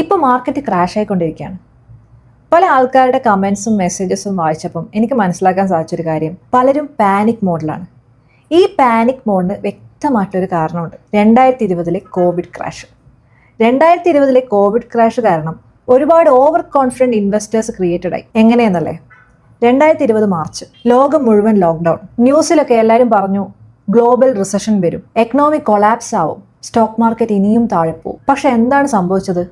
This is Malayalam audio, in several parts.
ഇപ്പോൾ മാർക്കറ്റ് ക്രാഷ് ആയിക്കൊണ്ടിരിക്കുകയാണ്. പല ആൾക്കാരുടെ കമൻസും മെസ്സേജസും വായിച്ചപ്പം എനിക്ക് മനസ്സിലാക്കാൻ സാധിച്ചൊരു കാര്യം, പലരും പാനിക് മോഡിലാണ്. ഈ പാനിക് മോഡിന് വ്യക്തമായിട്ടൊരു കാരണമുണ്ട്. 2020 കോവിഡ് ക്രാഷ്. 2020 കോവിഡ് ക്രാഷ് കാരണം ഒരുപാട് ഓവർ കോൺഫിഡൻറ്റ് ഇൻവെസ്റ്റേഴ്സ് ക്രിയേറ്റഡ് ആയി. എങ്ങനെയെന്നല്ലേ, 2020 മാർച്ച് ലോകം മുഴുവൻ ലോക്ക്ഡൗൺ. ന്യൂസിലൊക്കെ എല്ലാവരും പറഞ്ഞു ഗ്ലോബൽ റിസഷൻ വരും, എക്കണോമിക് കൊളാപ്സ് ആവും, സ്റ്റോക്ക് മാർക്കറ്റ് ഇനിയും താഴെ പോകും. പക്ഷെ എന്താണ് സംഭവിച്ചത്?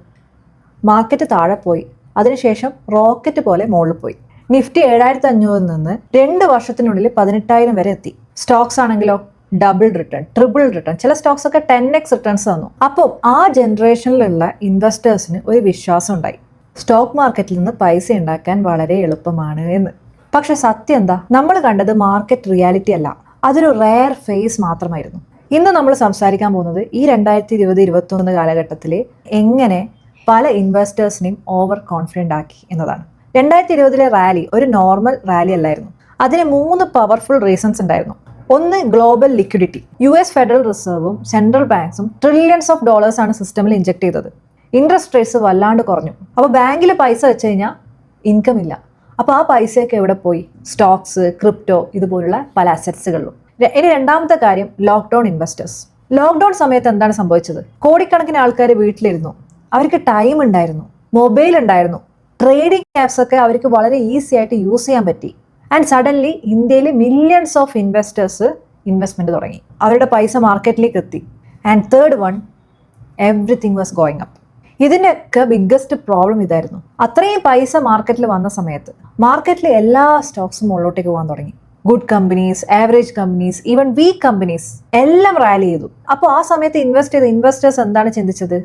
മാർക്കറ്റ് താഴെ പോയി, അതിനുശേഷം റോക്കറ്റ് പോലെ മുകളിൽ പോയി. നിഫ്റ്റി 7500 നിന്ന് 2 വർഷത്തിനുള്ളിൽ 18,000 വരെ എത്തി. സ്റ്റോക്സ് ആണെങ്കിലോ ഡബിൾ റിട്ടേൺ, ട്രിപ്പിൾ റിട്ടേൺ, ചില സ്റ്റോക്സ് ഒക്കെ 10x റിട്ടേൺസ് തന്നു. അപ്പോൾ ആ ജനറേഷനിലുള്ള ഇൻവെസ്റ്റേഴ്സിന് ഒരു വിശ്വാസം ഉണ്ടായി, സ്റ്റോക്ക് മാർക്കറ്റിൽ നിന്ന് പൈസ ഉണ്ടാക്കാൻ വളരെ എളുപ്പമാണ് എന്ന്. പക്ഷെ സത്യം എന്താ? നമ്മൾ കണ്ടത് മാർക്കറ്റ് റിയാലിറ്റി അല്ല, അതൊരു റെയർ ഫേസ് മാത്രമായിരുന്നു. ഇന്ന് നമ്മൾ സംസാരിക്കാൻ പോകുന്നത് ഈ 2020-21 കാലഘട്ടത്തിൽ എങ്ങനെ പല ഇൻവെസ്റ്റേഴ്സിനെയും ഓവർ കോൺഫിഡൻ്റ് ആക്കി എന്നതാണ്. 2020 റാലി ഒരു നോർമൽ റാലി അല്ലായിരുന്നു. അതിന് 3 പവർഫുൾ റീസൺസ് ഉണ്ടായിരുന്നു. ഒന്ന്, ഗ്ലോബൽ ലിക്വിഡിറ്റി. US ഫെഡറൽ റിസർവും സെൻട്രൽ ബാങ്ക്സും ട്രില്യൺസ് ഓഫ് ഡോളേഴ്സ് ആണ് സിസ്റ്റമിൽ ഇഞ്ചെക്ട് ചെയ്തത്. ഇൻട്രസ്റ്റ് റേറ്റ്സ് വല്ലാണ്ട് കുറഞ്ഞു. അപ്പോൾ ബാങ്കിൽ പൈസ വെച്ച് കഴിഞ്ഞാൽ ഇൻകം ഇല്ല. അപ്പോൾ ആ പൈസയൊക്കെ എവിടെ പോയി? സ്റ്റോക്സ്, ക്രിപ്റ്റോ, ഇതുപോലുള്ള പല അസറ്റ്സുകളിലും. ഇനി രണ്ടാമത്തെ കാര്യം, ലോക്ക്ഡൗൺ ഇൻവെസ്റ്റേഴ്സ്. ലോക്ക്ഡൗൺ സമയത്ത് എന്താണ് സംഭവിച്ചത്? കോടിക്കണക്കിന് ആൾക്കാർ വീട്ടിലിരുന്നു. അവർക്ക് ടൈം ഉണ്ടായിരുന്നു, മൊബൈൽ ഉണ്ടായിരുന്നു, ട്രേഡിംഗ് ആപ്സ് ഒക്കെ അവർക്ക് വളരെ ഈസി ആയിട്ട് യൂസ് ചെയ്യാൻ പറ്റി. ആൻഡ് സഡൻലി ഇന്ത്യയിൽ മില്യൺസ് ഓഫ് ഇൻവെസ്റ്റേഴ്സ് ഇൻവെസ്റ്റ്മെന്റ് തുടങ്ങി, അവരുടെ പൈസ മാർക്കറ്റിലേക്ക് എത്തി. And third one, everything was going up. ഇതിൻ്റെയൊക്കെ ബിഗ്ഗസ്റ്റ് പ്രോബ്ലം ഇതായിരുന്നു. അത്രയും പൈസ മാർക്കറ്റിൽ വന്ന സമയത്ത് മാർക്കറ്റിൽ എല്ലാ സ്റ്റോക്സും മുകളിലോട്ടേക്ക് പോകാൻ തുടങ്ങി. Good companies, average companies, even weak companies എല്ലാം റാലി ചെയ്തു. അപ്പോൾ ആ സമയത്ത് ഇൻവെസ്റ്റ് ചെയ്ത ഇൻവെസ്റ്റേഴ്സ് എന്താണ് ചിന്തിച്ചത്?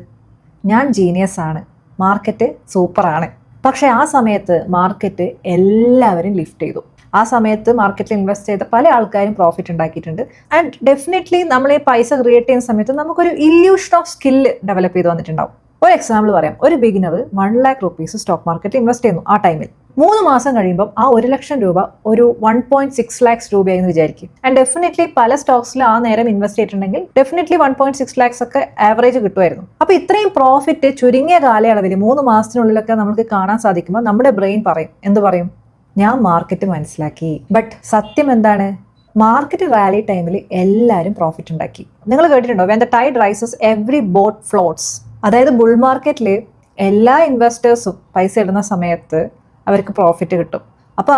ഞാൻ ജീനിയസ് ആണ്, മാർക്കറ്റ് സൂപ്പറാണ്. പക്ഷേ ആ സമയത്ത് മാർക്കറ്റ് എല്ലാവരും ലിഫ്റ്റ് ചെയ്തു. ആ സമയത്ത് മാർക്കറ്റിൽ ഇൻവെസ്റ്റ് ചെയ്ത പല ആൾക്കാരും പ്രോഫിറ്റ് ഉണ്ടാക്കിയിട്ടുണ്ട്. ആൻഡ് ഡെഫിനറ്റ്ലി നമ്മൾ ഈ പൈസ ക്രിയേറ്റ് ചെയ്യുന്ന സമയത്ത് നമുക്കൊരു ഇല്യൂഷൻ ഓഫ് സ്കില്ല് ഡെവലപ്പ് ചെയ്ത് വന്നിട്ടുണ്ടാവും. ഒരു എക്സാമ്പിൾ പറയാം. ഒരു ബിഗിനർ 1 lakh rupees സ്റ്റോക്ക് മാർക്കറ്റിൽ ഇൻവെസ്റ്റ് ചെയ്യുന്നു. ആ ടൈമിൽ 3 മാസം കഴിയുമ്പോൾ ആ 1 ലക്ഷം രൂപ ഒരു 1.6 lakhs രൂപയായെന്ന് വിചാരിക്കും. ആൻഡ് ഡെഫിനറ്റ്ലി പല സ്റ്റോക്സിൽ ആ നേരം ഇൻവെസ്റ്റ് ചെയ്തിട്ടുണ്ടെങ്കിൽ ഡെഫിനറ്റ്ലി 1.6 lakhs ഒക്കെ ആവറേജ് കിട്ടുമായിരുന്നു. അപ്പോൾ ഇത്രയും പ്രോഫിറ്റ് ചുരുങ്ങിയ കാലയളവിൽ 3 മാസത്തിനുള്ളിലൊക്കെ നമുക്ക് കാണാൻ സാധിക്കുമ്പോൾ നമ്മുടെ ബ്രെയിൻ പറയും, എന്ത് പറയും? ഞാൻ മാർക്കറ്റ് മനസ്സിലാക്കി. ബട്ട് സത്യം എന്താണ്? മാർക്കറ്റ് റാലി ടൈമിൽ എല്ലാവരും പ്രോഫിറ്റ് ഉണ്ടാക്കി. നിങ്ങൾ കേട്ടിട്ടുണ്ടോ, when the tide rises every boat floats? അതായത് ബുൾ മാർക്കറ്റിൽ എല്ലാ ഇൻവെസ്റ്റേഴ്സും പൈസ ഇടുന്ന സമയത്ത് അവർക്ക് പ്രോഫിറ്റ് കിട്ടും. അപ്പോൾ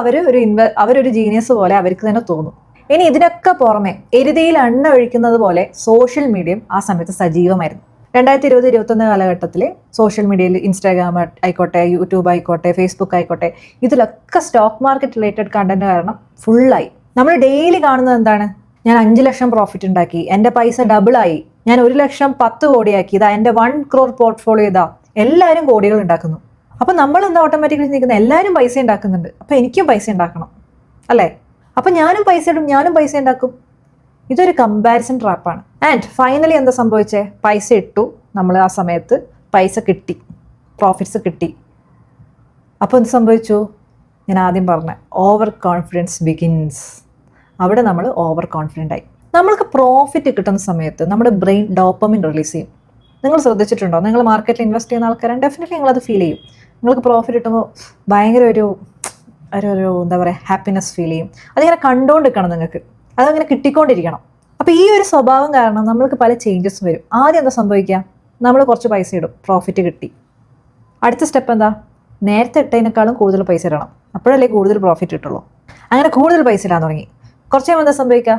അവരൊരു ജീനിയസ് പോലെ അവർക്ക് തന്നെ തോന്നും. ഇനി ഇതിനൊക്കെ പുറമെ എരുതിയിൽ എണ്ണ ഒഴിക്കുന്നത് പോലെ സോഷ്യൽ മീഡിയയും ആ സമയത്ത് സജീവമായിരുന്നു. 2020-21 കാലഘട്ടത്തിൽ സോഷ്യൽ മീഡിയയിൽ ഇൻസ്റ്റാഗ്രാം ആയിക്കോട്ടെ, യൂട്യൂബ് ആയിക്കോട്ടെ, ഫേസ്ബുക്ക് ആയിക്കോട്ടെ, ഇതിലൊക്കെ സ്റ്റോക്ക് മാർക്കറ്റ് റിലേറ്റഡ് കണ്ടന്റ് കാരണം ഫുള്ളായി. നമ്മൾ ഡെയിലി കാണുന്നത് എന്താണ്? ഞാൻ 5 ലക്ഷം പ്രോഫിറ്റ് ഉണ്ടാക്കി, എൻ്റെ പൈസ ഡബിളായി, ഞാൻ 1 ലക്ഷം 10 കോടിയാക്കി, ഇതാ എൻ്റെ 1 crore പോർട്ട്ഫോളിയോ, ഇതാ. എല്ലാവരും കോടികൾ ഉണ്ടാക്കുന്നു. അപ്പം നമ്മൾ എന്താ ഓട്ടോമാറ്റിക്കലി നിൽക്കുന്നത്? എല്ലാവരും പൈസ ഉണ്ടാക്കുന്നുണ്ട്, അപ്പം എനിക്കും പൈസ ഉണ്ടാക്കണം അല്ലേ? അപ്പം ഞാനും പൈസ ഇടും, ഞാനും പൈസ ഉണ്ടാക്കും. ഇതൊരു കമ്പാരിസൺ ട്രാപ്പാണ്. ആൻഡ് ഫൈനലി എന്താ സംഭവിച്ചേ? പൈസ ഇട്ടു, നമ്മൾ ആ സമയത്ത് പൈസ കിട്ടി, പ്രോഫിറ്റ്സ് കിട്ടി. അപ്പോൾ എന്ത് സംഭവിച്ചു? ഞാൻ ആദ്യം പറഞ്ഞ ഓവർ കോൺഫിഡൻസ് ബിഗിൻസ്. അവിടെ നമ്മൾ ഓവർ കോൺഫിഡൻ്റ് ആയി. നമ്മൾക്ക് പ്രോഫിറ്റ് കിട്ടുന്ന സമയത്ത് നമ്മുടെ ബ്രെയിൻ ഡോപ്പമിൻ റിലീസ് ചെയ്യും. നിങ്ങൾ ശ്രദ്ധിച്ചിട്ടുണ്ടോ? നിങ്ങൾ മാർക്കറ്റിൽ ഇൻവെസ്റ്റ് ചെയ്യുന്ന ആൾക്കാരാണ്, ഡെഫിനറ്റ്ലി നിങ്ങളത് ഫീൽ ചെയ്യും. നിങ്ങൾക്ക് പ്രോഫിറ്റ് കിട്ടുമ്പോൾ ഭയങ്കര ഒരു എന്താ പറയുക, ഹാപ്പിനെസ് ഫീൽ ചെയ്യും. അതിങ്ങനെ കണ്ടുകൊണ്ടിരിക്കണം, നിങ്ങൾക്ക് അതങ്ങനെ കിട്ടിക്കൊണ്ടിരിക്കണം. അപ്പോൾ ഈ ഒരു സ്വഭാവം കാരണം നമ്മൾക്ക് പല ചേഞ്ചസ് വരും. ആദ്യം എന്താ സംഭവിക്കുക? നമ്മൾ കുറച്ച് പൈസ ഇടും, പ്രോഫിറ്റ് കിട്ടി. അടുത്ത സ്റ്റെപ്പ് എന്താ? നേരത്തെ ഇട്ടതിനേക്കാളും കൂടുതൽ പൈസ ഇടണം, അപ്പോഴല്ലേ കൂടുതൽ പ്രോഫിറ്റ് കിട്ടുള്ളൂ. അങ്ങനെ കൂടുതൽ പൈസ ഇടാൻ തുടങ്ങി. കുറച്ച് കഴിയുമ്പോൾ എന്താ സംഭവിക്കുക?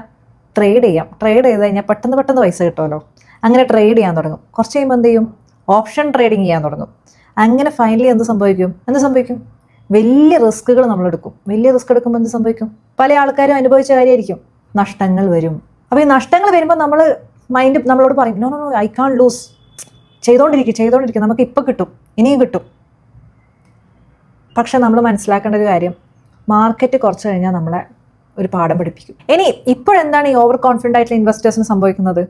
ട്രേഡ് ചെയ്യാം. ട്രേഡ് ചെയ്ത് കഴിഞ്ഞാൽ പെട്ടെന്ന് പൈസ കിട്ടുമല്ലോ. അങ്ങനെ ട്രേഡ് ചെയ്യാൻ തുടങ്ങും. കുറച്ച് കഴിയുമ്പോൾ എന്ത് ചെയ്യും? ഓപ്ഷൻ ട്രേഡിങ് ചെയ്യാൻ തുടങ്ങും. അങ്ങനെ ഫൈനലി എന്ത് സംഭവിക്കും? വലിയ റിസ്കുകൾ നമ്മൾ എടുക്കും. വലിയ റിസ്ക് എടുക്കുമ്പോൾ എന്ത് സംഭവിക്കും? പല ആൾക്കാരും അനുഭവിച്ച കാര്യമായിരിക്കും, നഷ്ടങ്ങൾ വരും. അപ്പോൾ ഈ നഷ്ടങ്ങൾ വരുമ്പോൾ മൈൻഡ് നമ്മളോട് പറയും, നോ ഐ കാൺ ലൂസ്, ചെയ്തോണ്ടിരിക്കും, നമുക്ക് ഇപ്പോൾ കിട്ടും, ഇനിയും കിട്ടും. പക്ഷെ നമ്മൾ മനസ്സിലാക്കേണ്ട ഒരു കാര്യം, മാർക്കറ്റ് കുറച്ച് കഴിഞ്ഞാൽ നമ്മളെ ഒരു പാഠം പഠിപ്പിക്കും. ഇനി ഇപ്പോഴെന്താണ് ഈ ഓവർ കോൺഫിഡൻ്റ് ആയിട്ടുള്ള ഇൻവെസ്റ്റേഴ്സിന് സംഭവിക്കുന്നത്?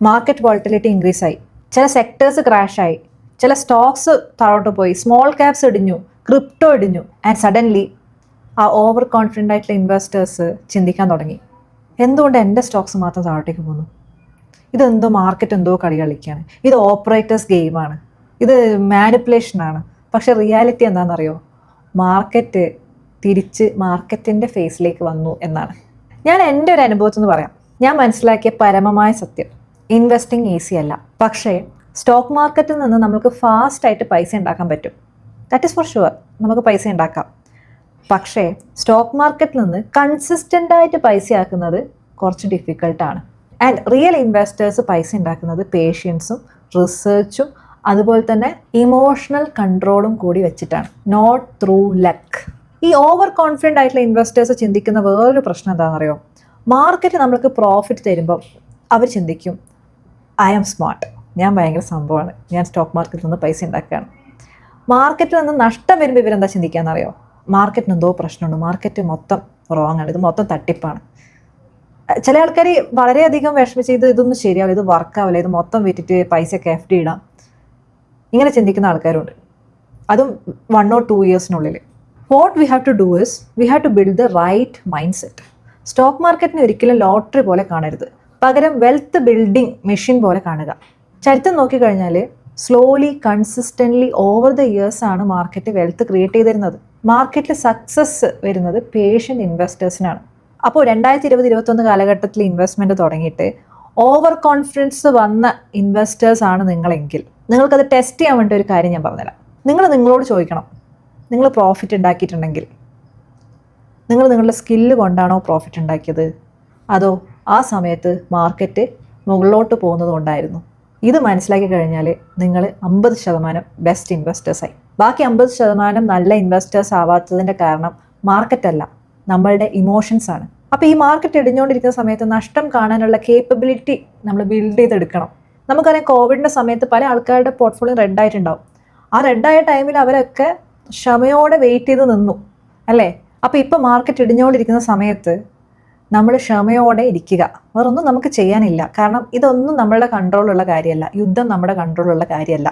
മാർക്കറ്റ് വോളറ്റിലിറ്റി ഇൻക്രീസ് ആയി, ചില സെക്ടേഴ്സ് ക്രാഷ് ആയി, ചില സ്റ്റോക്സ് താഴോട്ട് പോയി, സ്മോൾ ക്യാപ്സ് ഇടിഞ്ഞു, ക്രിപ്റ്റോ ഇടിഞ്ഞു. ആൻഡ് സഡൻലി ആ ഓവർ കോൺഫിഡൻ്റ് ആയിട്ടുള്ള ഇൻവെസ്റ്റേഴ്സ് ചിന്തിക്കാൻ തുടങ്ങി, എന്തുകൊണ്ട് എൻ്റെ സ്റ്റോക്സ് മാത്രം താഴോട്ടേക്ക് പോകുന്നു? ഇതെന്തോ മാർക്കറ്റ് എന്തോ കളി കളിക്കുകയാണ്, ഇത് ഓപ്പറേറ്റേഴ്സ് ഗെയിമാണ്, ഇത് മാനിപ്പുലേഷനാണ്. പക്ഷെ റിയാലിറ്റി എന്താണെന്നറിയോ? മാർക്കറ്റ് തിരിച്ച് മാർക്കറ്റിൻ്റെ ഫേസിലേക്ക് വന്നു എന്നാണ്. ഞാൻ എൻ്റെ ഒരു അനുഭവത്തിൽ നിന്ന് പറയാം. ഞാൻ മനസ്സിലാക്കിയ പരമമായ സത്യം, ഇൻവെസ്റ്റിംഗ് ഈസി അല്ല. പക്ഷേ സ്റ്റോക്ക് മാർക്കറ്റിൽ നിന്ന് നമുക്ക് ഫാസ്റ്റായിട്ട് പൈസ ഉണ്ടാക്കാൻ പറ്റും. That is for sure. നമുക്ക് പൈസ ഉണ്ടാക്കാം. പക്ഷേ സ്റ്റോക്ക് മാർക്കറ്റിൽ നിന്ന് കൺസിസ്റ്റൻ്റായിട്ട് പൈസ ആക്കുന്നത് കുറച്ച് ഡിഫിക്കൽട്ടാണ്. ആൻഡ് റിയൽ ഇൻവെസ്റ്റേഴ്സ് പൈസ ഉണ്ടാക്കുന്നത് പേഷ്യൻസും റിസർച്ചും അതുപോലെ തന്നെ ഇമോഷണൽ കൺട്രോളും കൂടി വെച്ചിട്ടാണ്, നോട്ട് ത്രൂ ലക്ക്. ഈ ഓവർ കോൺഫിഡൻ്റ് ആയിട്ടുള്ള ഇൻവെസ്റ്റേഴ്സ് ചിന്തിക്കുന്ന വേറൊരു പ്രശ്നം എന്താണെന്നറിയോ? മാർക്കറ്റ് നമ്മൾക്ക് പ്രോഫിറ്റ് തരുമ്പോൾ അവർ ചിന്തിക്കും, ഐ ആം സ്മാർട്ട്, ഞാൻ ഭയങ്കര സംഭവമാണ്, ഞാൻ സ്റ്റോക്ക് മാർക്കറ്റിൽ നിന്ന് പൈസ ഉണ്ടാക്കുകയാണ്. മാർക്കറ്റിൽ നിന്ന് നഷ്ടം വരുമ്പോൾ ഇവരെന്താ ചിന്തിക്കാമെന്നറിയോ? മാർക്കറ്റിന് എന്തോ പ്രശ്നമുണ്ട്, മാർക്കറ്റ് മൊത്തം റോങ് ആണ്, ഇത് മൊത്തം തട്ടിപ്പാണ്. ചില ആൾക്കാർ വളരെയധികം വിഷമിച്ച് ഇതൊന്നും ശരിയാവില്ല, ഇത് വർക്കാവില്ല, ഇത് മൊത്തം വിറ്റിട്ട് പൈസയൊക്കെ FD ഇടാം, ഇങ്ങനെ ചിന്തിക്കുന്ന ആൾക്കാരുണ്ട്. അതും 1 or 2 ഇയേഴ്സിനുള്ളിൽ. What we have to do is we have to build the right mindset. Stock മാർക്കറ്റിനെ ഒരിക്കലും ലോട്ടറി പോലെ കാണരുത്, പകരം വെൽത്ത് ബിൽഡിംഗ് മെഷീൻ പോലെ കാണുക. ചരിത്രം നോക്കിക്കഴിഞ്ഞാൽ slowly consistently over the years ആണ് മാർക്കറ്റ് വെൽത്ത് ക്രിയേറ്റ് ചെയ്തിരുന്നത്. മാർക്കറ്റിൽ സക്സസ് വരുന്നത് പേഷ്യൻ്റ് ഇൻവെസ്റ്റേഴ്സിനാണ്. അപ്പോൾ 2020-21 കാലഘട്ടത്തിൽ ഇൻവെസ്റ്റ്മെൻറ്റ് തുടങ്ങിയിട്ട് ഓവർ കോൺഫിഡൻസ് വന്ന ഇൻവെസ്റ്റേഴ്സ് ആണ് നിങ്ങളെങ്കിൽ നിങ്ങൾക്കത് ടെസ്റ്റ് ചെയ്യാൻ വേണ്ടി ഒരു കാര്യം ഞാൻ പറഞ്ഞുതരാം. നിങ്ങളോട് ചോദിക്കണം, നിങ്ങൾ പ്രോഫിറ്റ് ഉണ്ടാക്കിയിട്ടുണ്ടെങ്കിൽ നിങ്ങൾ നിങ്ങളുടെ സ്കില്ല് കൊണ്ടാണോ പ്രോഫിറ്റ് ഉണ്ടാക്കിയത്, അതോ ആ സമയത്ത് മാർക്കറ്റ് മുകളിലോട്ട് പോകുന്നത് കൊണ്ടായിരുന്നു? ഇത് മനസ്സിലാക്കി കഴിഞ്ഞാൽ നിങ്ങൾ 50% ബെസ്റ്റ് ഇൻവെസ്റ്റേഴ്സായി. ബാക്കി 50% നല്ല ഇൻവെസ്റ്റേഴ്സ് ആവാത്തതിൻ്റെ കാരണം മാർക്കറ്റല്ല, നമ്മളുടെ ഇമോഷൻസ് ആണ്. അപ്പോൾ ഈ മാർക്കറ്റ് ഇടിഞ്ഞുകൊണ്ടിരിക്കുന്ന സമയത്ത് നഷ്ടം കാണാനുള്ള കേപ്പബിലിറ്റി നമ്മൾ ബിൽഡ് ചെയ്തെടുക്കണം. നമുക്കറിയാം, കോവിഡിൻ്റെ സമയത്ത് പല ആൾക്കാരുടെ പോർട്ട്ഫോളിയോ റെഡായിട്ടുണ്ടാവും. ആ റെഡായ ടൈമിൽ അവരൊക്കെ ക്ഷമയോടെ വെയിറ്റ് ചെയ്ത് നിന്നു, അല്ലേ? അപ്പോൾ ഇപ്പോൾ മാർക്കറ്റ് ഇടിഞ്ഞുകൊണ്ടിരിക്കുന്ന സമയത്ത് നമ്മൾ ക്ഷമയോടെ ഇരിക്കുക. വേറൊന്നും നമുക്ക് ചെയ്യാനില്ല. കാരണം ഇതൊന്നും നമ്മളുടെ കൺട്രോളുള്ള കാര്യമല്ല. യുദ്ധം നമ്മുടെ കൺട്രോളുള്ള കാര്യമല്ല.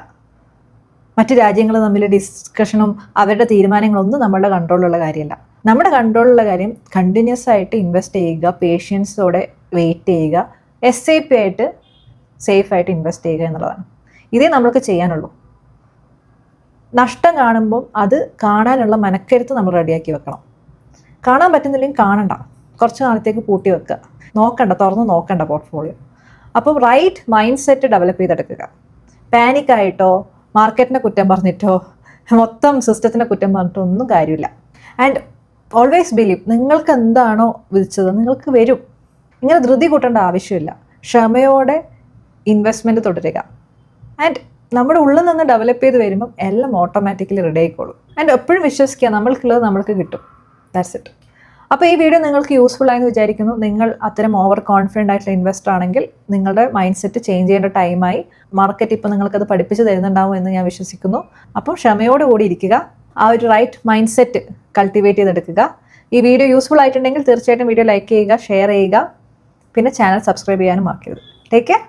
മറ്റു രാജ്യങ്ങൾ തമ്മിൽ ഡിസ്കഷനും അവരുടെ തീരുമാനങ്ങളൊന്നും നമ്മളുടെ കൺട്രോളുള്ള കാര്യമല്ല. നമ്മുടെ കൺട്രോളുള്ള കാര്യം കണ്ടിന്യൂസ് ആയിട്ട് ഇൻവെസ്റ്റ് ചെയ്യുക, പേഷ്യൻസോടെ വെയിറ്റ് ചെയ്യുക, SIP ആയിട്ട് സേഫായിട്ട് ഇൻവെസ്റ്റ് ചെയ്യുക എന്നുള്ളതാണ്. ഇതേ നമ്മൾക്ക് ചെയ്യാനുള്ളൂ. നഷ്ടം കാണുമ്പം അത് കാണാനുള്ള മനക്കരുത്ത് നമ്മൾ റെഡിയാക്കി വെക്കണം. കാണാൻ പറ്റുന്നില്ലെങ്കിൽ കാണണ്ട, കുറച്ച് കാലത്തേക്ക് പൂട്ടി വെക്കുക, തുറന്ന് നോക്കണ്ട പോർട്ട്ഫോളിയോ. അപ്പോൾ റൈറ്റ് മൈൻഡ് സെറ്റ് ഡെവലപ്പ് ചെയ്തെടുക്കുക. പാനിക്കായിട്ടോ മാർക്കറ്റിനെ കുറ്റം പറഞ്ഞിട്ടോ മൊത്തം സിസ്റ്റത്തിനെ കുറ്റം പറഞ്ഞിട്ടോ ഒന്നും കാര്യമില്ല. ആൻഡ് ഓൾവേസ് ബിലീവ്, നിങ്ങൾക്ക് എന്താണോ വിധിച്ചത് നിങ്ങൾക്ക് വരും. ഇങ്ങനെ ധൃതി കൂട്ടേണ്ട ആവശ്യമില്ല. ക്ഷമയോടെ ഇൻവെസ്റ്റ്മെൻറ്റ് തുടരുക. ആൻഡ് നമ്മുടെ ഉള്ളിൽ നിന്ന് ഡെവലപ്പ് ചെയ്ത് വരുമ്പം എല്ലാം ഓട്ടോമാറ്റിക്കലി റെഡി ആയിക്കോളും. ആൻഡ് എപ്പോഴും വിശ്വസിക്കുക, നമ്മൾക്കുള്ളത് നമ്മൾക്ക് കിട്ടും. That's it. അപ്പോൾ ഈ വീഡിയോ നിങ്ങൾക്ക് യൂസ്ഫുൾ ആയെന്ന് വിചാരിക്കുന്നു. നിങ്ങൾ അത്തരം ഓവർ കോൺഫിഡൻ്റ് ആയിട്ടുള്ള ഇൻവെസ്റ്റർ ആണെങ്കിൽ നിങ്ങളുടെ മൈൻഡ് സെറ്റ് ചേഞ്ച് ചെയ്യേണ്ട ടൈമായി. മാർക്കറ്റ് ഇപ്പോൾ നിങ്ങൾക്കത് പഠിപ്പിച്ച് തരുന്നുണ്ടാവും എന്ന് ഞാൻ വിശ്വസിക്കുന്നു. അപ്പോൾ ക്ഷമയോടുകൂടി ഇരിക്കുക, ആ ഒരു റൈറ്റ് മൈൻഡ് സെറ്റ് കൾട്ടിവേറ്റ് ചെയ്തെടുക്കുക. ഈ വീഡിയോ യൂസ്ഫുൾ ആയിട്ടുണ്ടെങ്കിൽ തീർച്ചയായിട്ടും വീഡിയോ ലൈക്ക് ചെയ്യുക, ഷെയർ ചെയ്യുക, പിന്നെ ചാനൽ സബ്സ്ക്രൈബ് ചെയ്യാനും മറക്കരുത്. Take care.